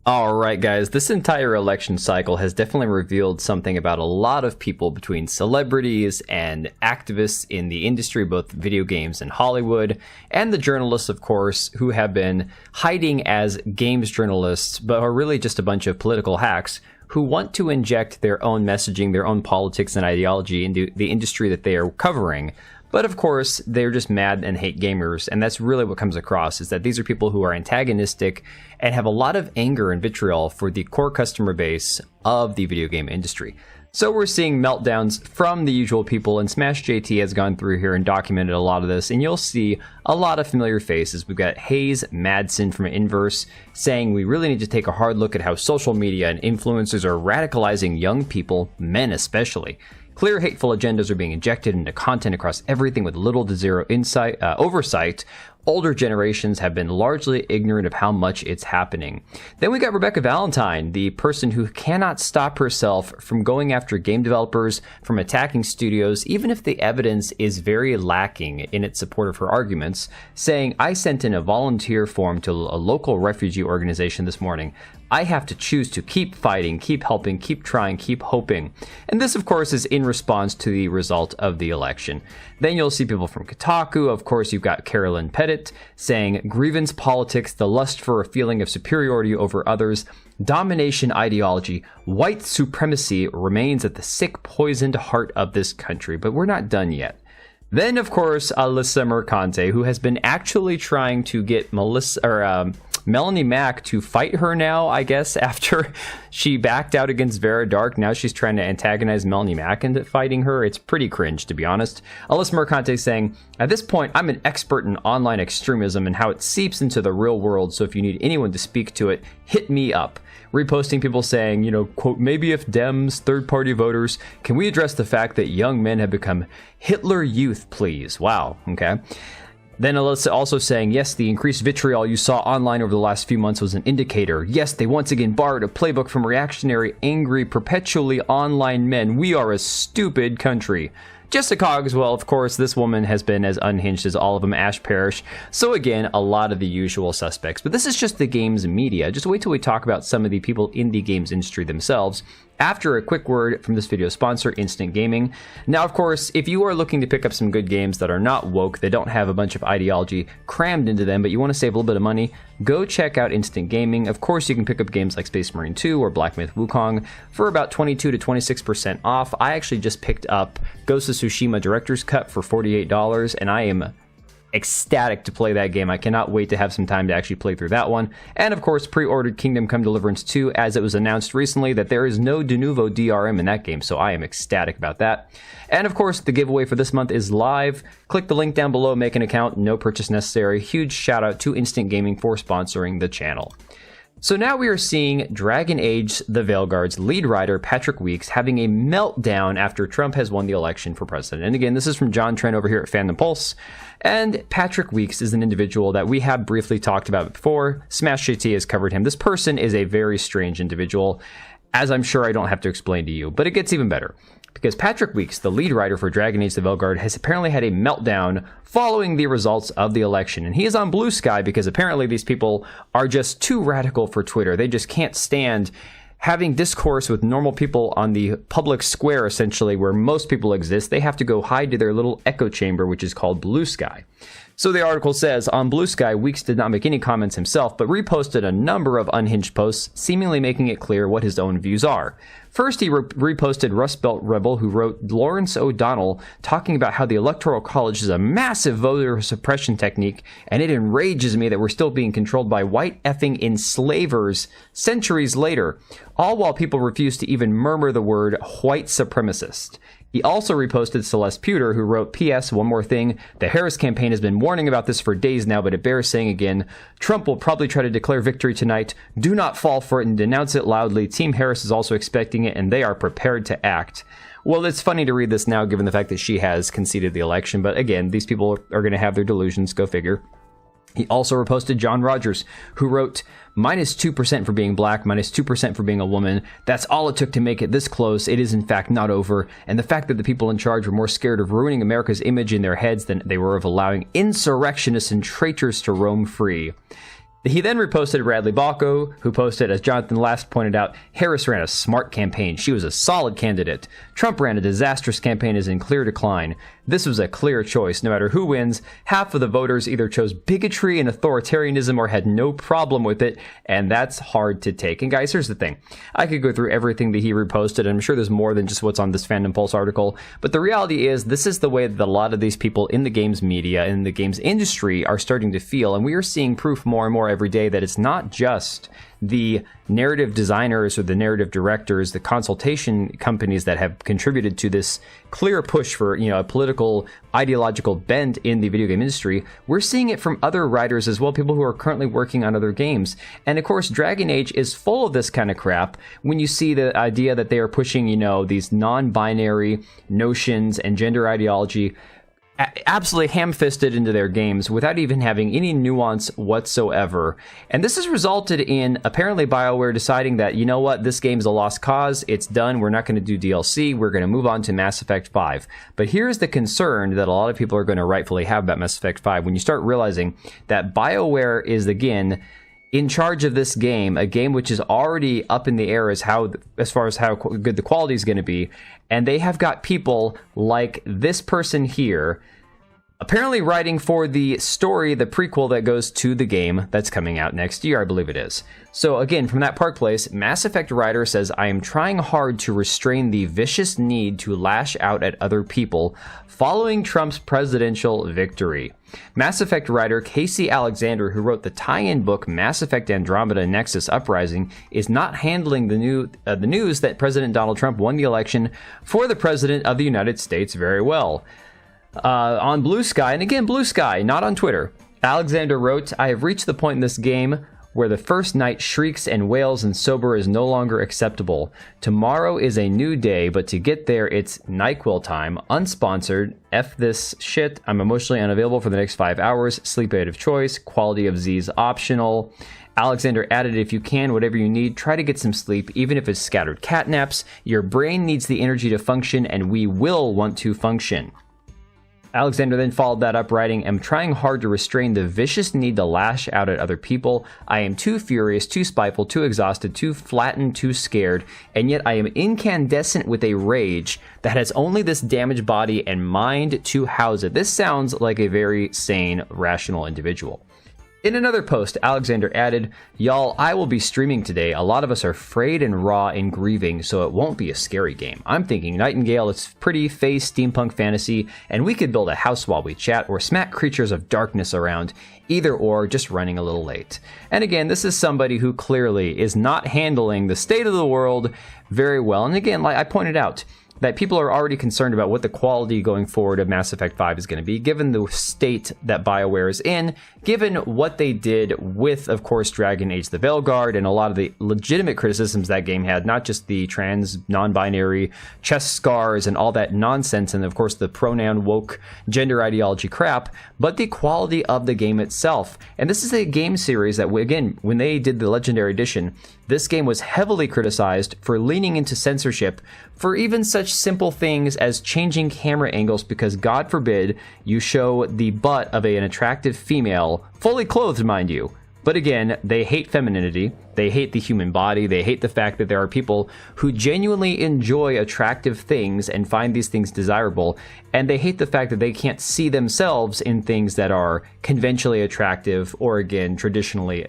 All right, guys, this entire election cycle has definitely revealed something about a lot of people between celebrities and activists in the industry, both video games and Hollywood, and the journalists, of course, who have been hiding as games journalists, but are really just a bunch of political hacks who want to inject their own messaging, their own politics and ideology into the industry that they are covering. But of course, they're just mad and hate gamers, and that's really what comes across, is that these are people who are antagonistic and have a lot of anger and vitriol for the core customer base of the video game industry. So we're seeing meltdowns from the usual people, and Smash JT has gone through here and documented a lot of this, and you'll see a lot of familiar faces. We've got Hayes Madsen from Inverse saying we really need to take a hard look at how social media and influencers are radicalizing young people, men especially. Clear hateful agendas are being injected into content across everything with little to zero oversight. Older generations have been largely ignorant of how much it's happening. Then we got Rebecca Valentine, the person who cannot stop herself from going after game developers, from attacking studios, even if the evidence is very lacking in its support of her arguments, saying, I sent in a volunteer form to a local refugee organization this morning. I have to choose to keep fighting, keep helping, keep trying, keep hoping. And this, of course, is in response to the result of the election. Then you'll see people from Kotaku. Of course, you've got Carolyn Pettit saying, grievance politics, the lust for a feeling of superiority over others, domination ideology, white supremacy remains at the sick, poisoned heart of this country. But we're not done yet. Then, of course, Alyssa Mercante, who has been actually trying to get Melanie Mack to fight her now, I guess, after she backed out against Vera Dark. Now she's trying to antagonize Melanie Mack into fighting her. It's pretty cringe, to be honest. Alyssa Mercante saying, at this point, I'm an expert in online extremism and how it seeps into the real world, so if you need anyone to speak to it, hit me up. Reposting people saying, quote, maybe if Dems, third-party voters, can we address the fact that young men have become Hitler youth, please? Wow, okay. Then Alyssa also saying, yes, the increased vitriol you saw online over the last few months was an indicator. Yes, they once again borrowed a playbook from reactionary, angry, perpetually online men. We are a stupid country. Jessica Cogswell, of course, this woman has been as unhinged as all of them, Ash Parrish. So again, a lot of the usual suspects. But this is just the games media. Just wait till we talk about some of the people in the games industry themselves. After a quick word from this video sponsor, Instant Gaming. Now, of course, if you are looking to pick up some good games that are not woke, that don't have a bunch of ideology crammed into them, but you want to save a little bit of money, go check out Instant Gaming. Of course, you can pick up games like Space Marine 2 or Black Myth Wukong for about 22 to 26% off. I actually just picked up Ghost of Tsushima Director's Cut for $48, and I am ecstatic to play that game. I cannot wait to have some time to actually play through that one. And of course, pre-ordered Kingdom Come Deliverance 2, as it was announced recently that there is no de novo DRM in that game, so I am ecstatic about that. And of course, the giveaway for this month is live. Click the link down below, make an account, no purchase necessary. Huge shout out to Instant Gaming for sponsoring the channel. So now we are seeing Dragon Age the Veilguard's lead writer, Patrick Weeks, having a meltdown after Trump has won the election for president. And again, this is from John Trent over here at Fandom Pulse. And Patrick Weeks is an individual that we have briefly talked about before. Smash JT has covered him. This person is a very strange individual, as I'm sure I don't have to explain to you, but it gets even better. Because Patrick Weeks, the lead writer for Dragon Age the Veilguard, has apparently had a meltdown following the results of the election. And he is on Blue Sky because apparently these people are just too radical for Twitter. They just can't stand having discourse with normal people on the public square, essentially, where most people exist. They have to go hide to their little echo chamber, which is called Blue Sky. So the article says, on Blue Sky, Weeks did not make any comments himself, but reposted a number of unhinged posts, seemingly making it clear what his own views are. First, he reposted Rust Belt Rebel, who wrote Lawrence O'Donnell, talking about how the Electoral College is a massive voter suppression technique, and it enrages me that we're still being controlled by white effing enslavers centuries later, all while people refuse to even murmur the word white supremacist. He also reposted Celeste Pewter, who wrote, P.S. One more thing. The Harris campaign has been warning about this for days now, but it bears saying again. Trump will probably try to declare victory tonight. Do not fall for it and denounce it loudly. Team Harris is also expecting it, and they are prepared to act. Well, it's funny to read this now, given the fact that she has conceded the election. But again, these people are going to have their delusions. Go figure. He also reposted John Rogers, who wrote, -2% for being black, -2% for being a woman. That's all it took to make it this close. It is in fact not over. And the fact that the people in charge were more scared of ruining America's image in their heads than they were of allowing insurrectionists and traitors to roam free. He then reposted Bradley Balco, who posted, as Jonathan last pointed out, Harris ran a smart campaign. She was a solid candidate. Trump ran a disastrous campaign, is in clear decline. This was a clear choice. No matter who wins, half of the voters either chose bigotry and authoritarianism or had no problem with it, and that's hard to take. And guys, here's the thing. I could go through everything that he reposted, and I'm sure there's more than just what's on this Fandom Pulse article, but the reality is this is the way that a lot of these people in the games media, in the games industry, are starting to feel, and we are seeing proof more and more every day that it's not just the narrative designers or the narrative directors, the consultation companies that have contributed to this clear push for, a political, ideological bent in the video game industry. We're seeing it from other writers as well, people who are currently working on other games. And of course, Dragon Age is full of this kind of crap when you see the idea that they are pushing, these non-binary notions and gender ideology absolutely ham-fisted into their games without even having any nuance whatsoever. And this has resulted in apparently BioWare deciding that, this game's a lost cause, it's done, we're not going to do DLC, we're going to move on to Mass Effect 5. But here's the concern that a lot of people are going to rightfully have about Mass Effect 5 when you start realizing that BioWare is, again, in charge of this game, a game which is already up in the air as far as how good the quality is going to be, and they have got people like this person here apparently writing for the story, the prequel that goes to the game that's coming out next year, I believe it is. So again, from that Park Place, Mass Effect writer says, I am trying hard to restrain the vicious need to lash out at other people following Trump's presidential victory. Mass Effect writer Casey Alexander, who wrote the tie-in book Mass Effect Andromeda Nexus Uprising, is not handling the news that President Donald Trump won the election for the President of the United States very well. On Blue Sky, and again, Blue Sky, not on Twitter, Alexander wrote, I have reached the point in this game where the first night shrieks and wails and sober is no longer acceptable. Tomorrow is a new day, but to get there, it's NyQuil time, unsponsored, F this shit, I'm emotionally unavailable for the next 5 hours, sleep aid of choice, quality of Z's optional. Alexander added, if you can, whatever you need, try to get some sleep, even if it's scattered catnaps. Your brain needs the energy to function, and we will want to function. Alexander then followed that up, writing, I'm trying hard to restrain the vicious need to lash out at other people. I am too furious, too spiteful, too exhausted, too flattened, too scared, and yet I am incandescent with a rage that has only this damaged body and mind to house it. This sounds like a very sane, rational individual. In another post, Alexander added, y'all, I will be streaming today. A lot of us are frayed and raw and grieving, so it won't be a scary game. I'm thinking Nightingale, it's pretty, phase steampunk fantasy, and we could build a house while we chat or smack creatures of darkness around. Either or, just running a little late. And again, this is somebody who clearly is not handling the state of the world very well. And again, like I pointed out, that people are already concerned about what the quality going forward of Mass Effect 5 is going to be, given the state that BioWare is in, given what they did with, of course, Dragon Age the Veilguard, and a lot of the legitimate criticisms that game had, not just the trans, non-binary, chest scars, and all that nonsense, and of course the pronoun woke gender ideology crap, but the quality of the game itself. And this is a game series that, again, when they did the Legendary Edition, this game was heavily criticized for leaning into censorship for even such simple things as changing camera angles, because God forbid you show the butt of an attractive female, fully clothed, mind you. But again, they hate femininity, they hate the human body, they hate the fact that there are people who genuinely enjoy attractive things and find these things desirable, and they hate the fact that they can't see themselves in things that are conventionally attractive or, again, traditionally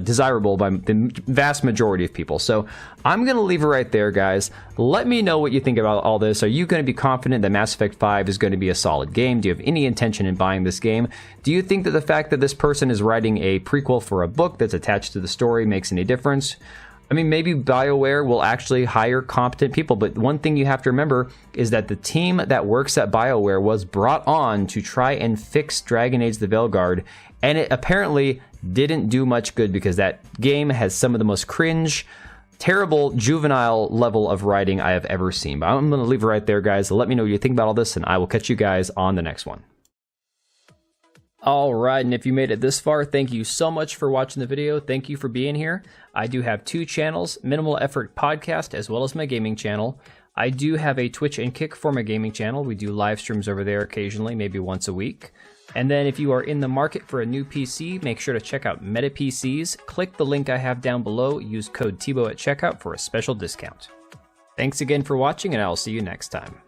desirable by the vast majority of people. So I'm going to leave it right there, guys. Let me know what you think about all this. Are you going to be confident that Mass Effect 5 is going to be a solid game? Do you have any intention in buying this game? Do you think that the fact that this person is writing a prequel for a book that's attached to the story makes any difference? I mean, maybe BioWare will actually hire competent people, but one thing you have to remember is that the team that works at BioWare was brought on to try and fix Dragon Age the Veilguard, and it apparently didn't do much good, because that game has some of the most cringe, terrible, juvenile level of writing I have ever seen. But I'm going to leave it right there, guys. Let me know what you think about all this, and I will catch you guys on the next one. All right, and if you made it this far, thank you so much for watching the video. Thank you for being here. I do have two channels, Minimal Effort Podcast, as well as my gaming channel. I do have a Twitch and Kick for my gaming channel. We do live streams over there occasionally, maybe once a week. And then if you are in the market for a new PC, make sure to check out Meta PCs. Click the link I have down below, use code TBOW at checkout for a special discount. Thanks again for watching, and I'll see you next time.